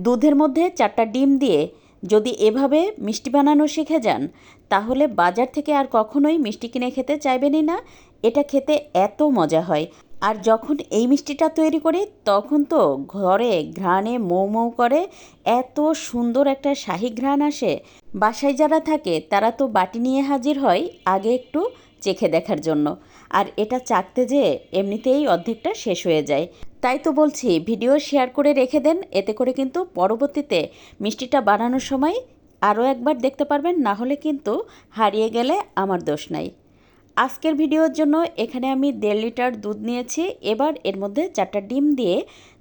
দুধের মধ্যে 4টা ডিম দিয়ে যদি এভাবে মিষ্টি বানানো শিখে যান, তাহলে বাজার থেকে আর কখনোই মিষ্টি কিনে খেতে চাইবেনই না। এটা খেতে এত মজা হয়। আর যখন এই মিষ্টিটা তৈরি করি তখন তো ঘরে ঘ্রাণে মৌ মৌ করে, এত সুন্দর একটা শাহী ঘ্রাণ আসে। বাসায় যারা থাকে তারা তো বাটি নিয়ে হাজির হয় আগে একটু চেখে দেখার জন্য। আর এটা চাখতে যেয়ে এমনিতেই অর্ধেকটা শেষ হয়ে যায়। তাই তো বলছি, ভিডিও শেয়ার করে রেখে দেন, এতে করে কিন্তু পরবর্তীতে মিষ্টিটা বানানোর সময় আরও একবার দেখতে পারবেন, না হলে কিন্তু হারিয়ে গেলে আমার দোষ নাই। আজকের ভিডিওর জন্য এখানে আমি 1.5 লিটার দুধ নিয়েছি। এবার এর মধ্যে 4টা ডিম দিয়ে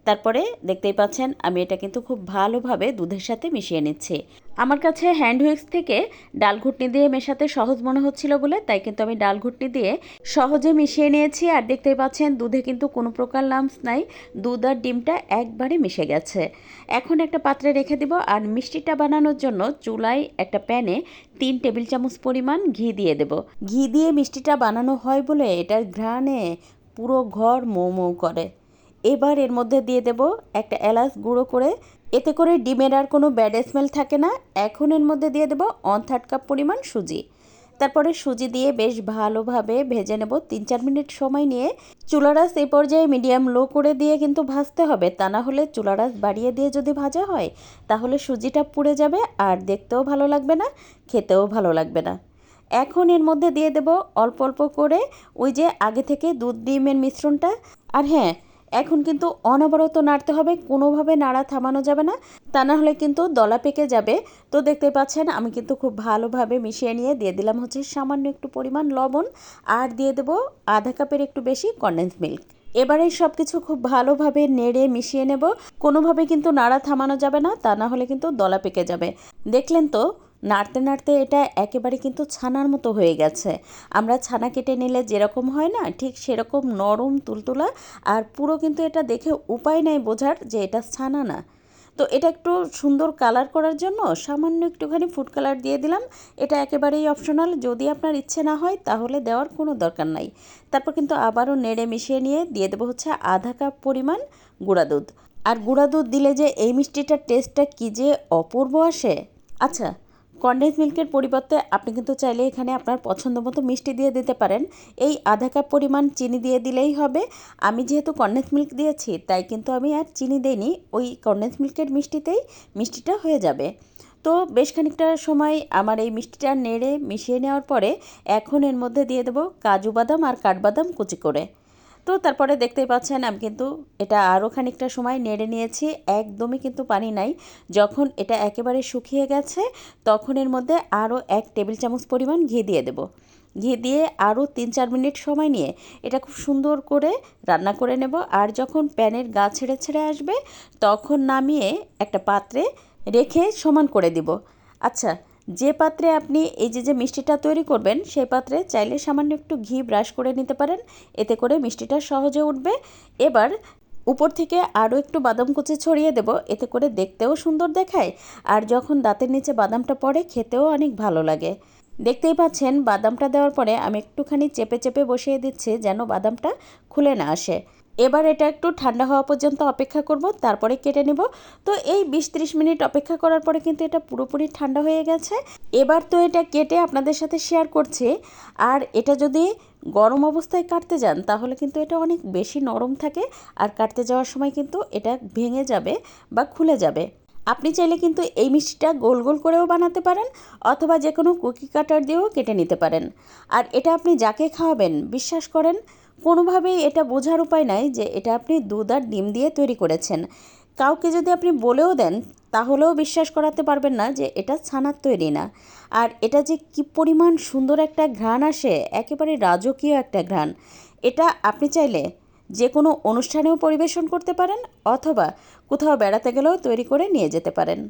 তারপরে দেখতেই পাচ্ছেন আমি এটা কিন্তু খুব ভালোভাবে দুধের সাথে মিশিয়ে নিচ্ছি। আমার কাছে হ্যান্ড হুইক্স থেকে ডাল ঘুটনি দিয়ে মেশাতে সহজ মনে হচ্ছিল বলে তাই কিন্তু আমি ডাল ঘুটনি দিয়ে সহজে মিশিয়ে নিয়েছি। আর দেখতেই পাচ্ছেন দুধে কিন্তু কোনো প্রকার লাম্পস নাই, দুধ আর ডিমটা একবারে মিশে গেছে। এখন একটা পাত্রে রেখে দিব। আর মিষ্টিটা বানানোর জন্য চুলায় একটা প্যানে 3 টেবিল চামচ পরিমাণ ঘি দিয়ে দেব। ঘি দিয়ে মিষ্টিটা বানানো হয় বলে এটার ঘ্রাণে পুরো ঘর মৌ মৌ করে। এবার এর মধ্যে দিয়ে দেব একটা এলাচ গুঁড়ো করে, এতে করে ডিমের আর কোনো ব্যাড স্মেল থাকে না। এখন এর মধ্যে দিয়ে দেব 1/3 কাপ পরিমাণ সুজি। তারপরে সুজি দিয়ে বেশ ভালোভাবে ভেজে নেব 3-4 মিনিট সময় নিয়ে। চুলার আঁচ এই পর্যায়ে মিডিয়াম লো করে দিয়ে কিন্তু ভাজতে হবে, তা না হলে চুলার আঁচ বাড়িয়ে দিয়ে যদি ভাজা হয় তাহলে সুজিটা পুড়ে যাবে আর দেখতেও ভালো লাগবে না, খেতেও ভালো লাগবে না। এখন এর মধ্যে দিয়ে দেব অল্প অল্প করে ওই যে আগে থেকে দুধ ডিমের মিশ্রণটা। আর হ্যাঁ, এখন কিন্তু অনবরত নাড়তে হবে, কোনোভাবে নাড়া থামানো যাবে না, তা না হলে কিন্তু দলা পেকে যাবে। তো দেখতে পাচ্ছেন আমি কিন্তু খুব ভালোভাবে মিশিয়ে নিয়ে দিয়ে দিলাম হচ্ছে সামান্য একটু পরিমাণ লবণ, আর দিয়ে দেব আধা কাপের একটু বেশি কনডেন্স মিল্ক। এবারে সব কিছু খুব ভালোভাবে নেড়ে মিশিয়ে নেব। কোনোভাবে কিন্তু নাড়া থামানো যাবে না, তা না হলে কিন্তু দলা পেকে যাবে। দেখলেন তো, নাড়তে নাড়তে এটা একেবারে কিন্তু ছানার মতো হয়ে গেছে। আমরা ছানা কেটে নিলে যেরকম হয় না, ঠিক সেরকম নরম তুলতুলা। আর পুরো কিন্তু এটা দেখে উপায় নাই বোঝার যে এটা ছানা না। তো এটা একটু সুন্দর কালার করার জন্য সামান্য একটুখানি ফুড কালার দিয়ে দিলাম। এটা একেবারেই অপশনাল, যদি আপনার ইচ্ছে না হয় তাহলে দেওয়ার কোনো দরকার নাই। তারপর কিন্তু আবারও নেড়ে মিশিয়ে নিয়ে দিয়ে দেবো হচ্ছে আধা কাপ পরিমাণ গুঁড়া দুধ। আর গুঁড়া দুধ দিলে যে এই মিষ্টিটার টেস্টটা কী যে অপূর্ব আসে। আচ্ছা, কনডেন্স মিল্কের পরিবর্তে আপনি কিন্তু চাইলে এখানে আপনার পছন্দ মতো মিষ্টি দিয়ে দিতে পারেন। এই আধা কাপ পরিমাণ চিনি দিয়ে দিলেই হবে। আমি যেহেতু কনডেন্স মিল্ক দিয়েছি তাই কিন্তু আমি আর চিনি দিইনি, ওই কনডেন্স মিল্কের মিষ্টিতেই মিষ্টিটা হয়ে যাবে। তো বেশ খানিকটা সময় আমার এই মিষ্টিটা নেড়ে মিশিয়ে নেওয়ার পরে এখন এর মধ্যে দিয়ে দেবো কাজু বাদাম আর কাঠবাদাম কুচি করে। তো তারপরে দেখতেই পাচ্ছেন আমি কিন্তু এটা আরও খানিকটা সময় নেড়ে নিয়েছি, একদমই কিন্তু পানি নাই। যখন এটা একেবারে শুকিয়ে গেছে তখন এর মধ্যে আরও 1 টেবিল চামচ পরিমাণ ঘি দিয়ে দেব। ঘি দিয়ে আরও 3-4 মিনিট সময় নিয়ে এটা খুব সুন্দর করে রান্না করে নেব। আর যখন প্যানের গা ছেড়ে ছেড়ে আসবে তখন নামিয়ে একটা পাত্রে রেখে সমান করে দিব। আচ্ছা, যে পাত্রে আপনি এই যে মিষ্টিটা তৈরি করবেন সেই পাত্রে চাইলে সামান্য একটু ঘি ব্রাশ করে নিতে পারেন, এতে করে মিষ্টিটা সহজে উঠবে। এবার উপর থেকে আরও একটু বাদাম কুচি ছড়িয়ে দেব, এতে করে দেখতেও সুন্দর দেখায়। আর যখন দাঁতের নিচে বাদামটা পড়ে খেতেও অনেক ভালো লাগে। দেখতেই পাচ্ছেন বাদামটা দেওয়ার পরে আমি একটুখানি চেপে চেপে বসিয়ে দিচ্ছি যেন বাদামটা খুলে না আসে। এবার এটা একটু ঠান্ডা হওয়া পর্যন্ত অপেক্ষা করব, তারপরে কেটে নেব। তো এই 20-30 মিনিট অপেক্ষা করার পরে কিন্তু এটা পুরোপুরি ঠান্ডা হয়ে গেছে। এবার তো এটা কেটে আপনাদের সাথে শেয়ার করছি। আর এটা যদি গরম অবস্থায় কাটতে যান তাহলে কিন্তু এটা অনেক বেশি নরম থাকে, আর কাটতে যাওয়ার সময় কিন্তু এটা ভেঙে যাবে বা খুলে যাবে। আপনি চাইলে কিন্তু এই মিষ্টিটা গোল গোল করেও বানাতে পারেন, অথবা যে কোনো কুকি কাটার দিয়েও কেটে নিতে পারেন। আর এটা আপনি যাকে খাওয়াবেন বিশ্বাস করেন কোনোভাবেই এটা বোঝার উপায় নাই যে এটা আপনি দুধ আর ডিম দিয়ে তৈরি করেছেন। কাউকে যদি আপনি বলেও দেন তাহলেও বিশ্বাস করাতে পারবেন না যে এটা ছানার তৈরি না। আর এটা যে কী পরিমাণ সুন্দর একটা ঘ্রাণ আসে, একেবারে রাজকীয় একটা ঘ্রাণ। এটা আপনি চাইলে যে কোনো অনুষ্ঠানেও পরিবেশন করতে পারেন, অথবা কোথাও বেড়াতে গেলেও তৈরি করে নিয়ে যেতে পারেন।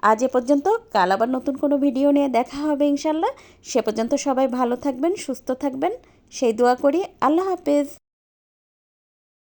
আজ এ পর্যন্ত, কাল আবার নতুন কোনো ভিডিও নিয়ে দেখা হবে ইনশাল্লাহ। সে পর্যন্ত সবাই ভালো থাকবেন, সুস্থ থাকবেন, সেই দোয়া করি। আল্লাহ হাফেজ।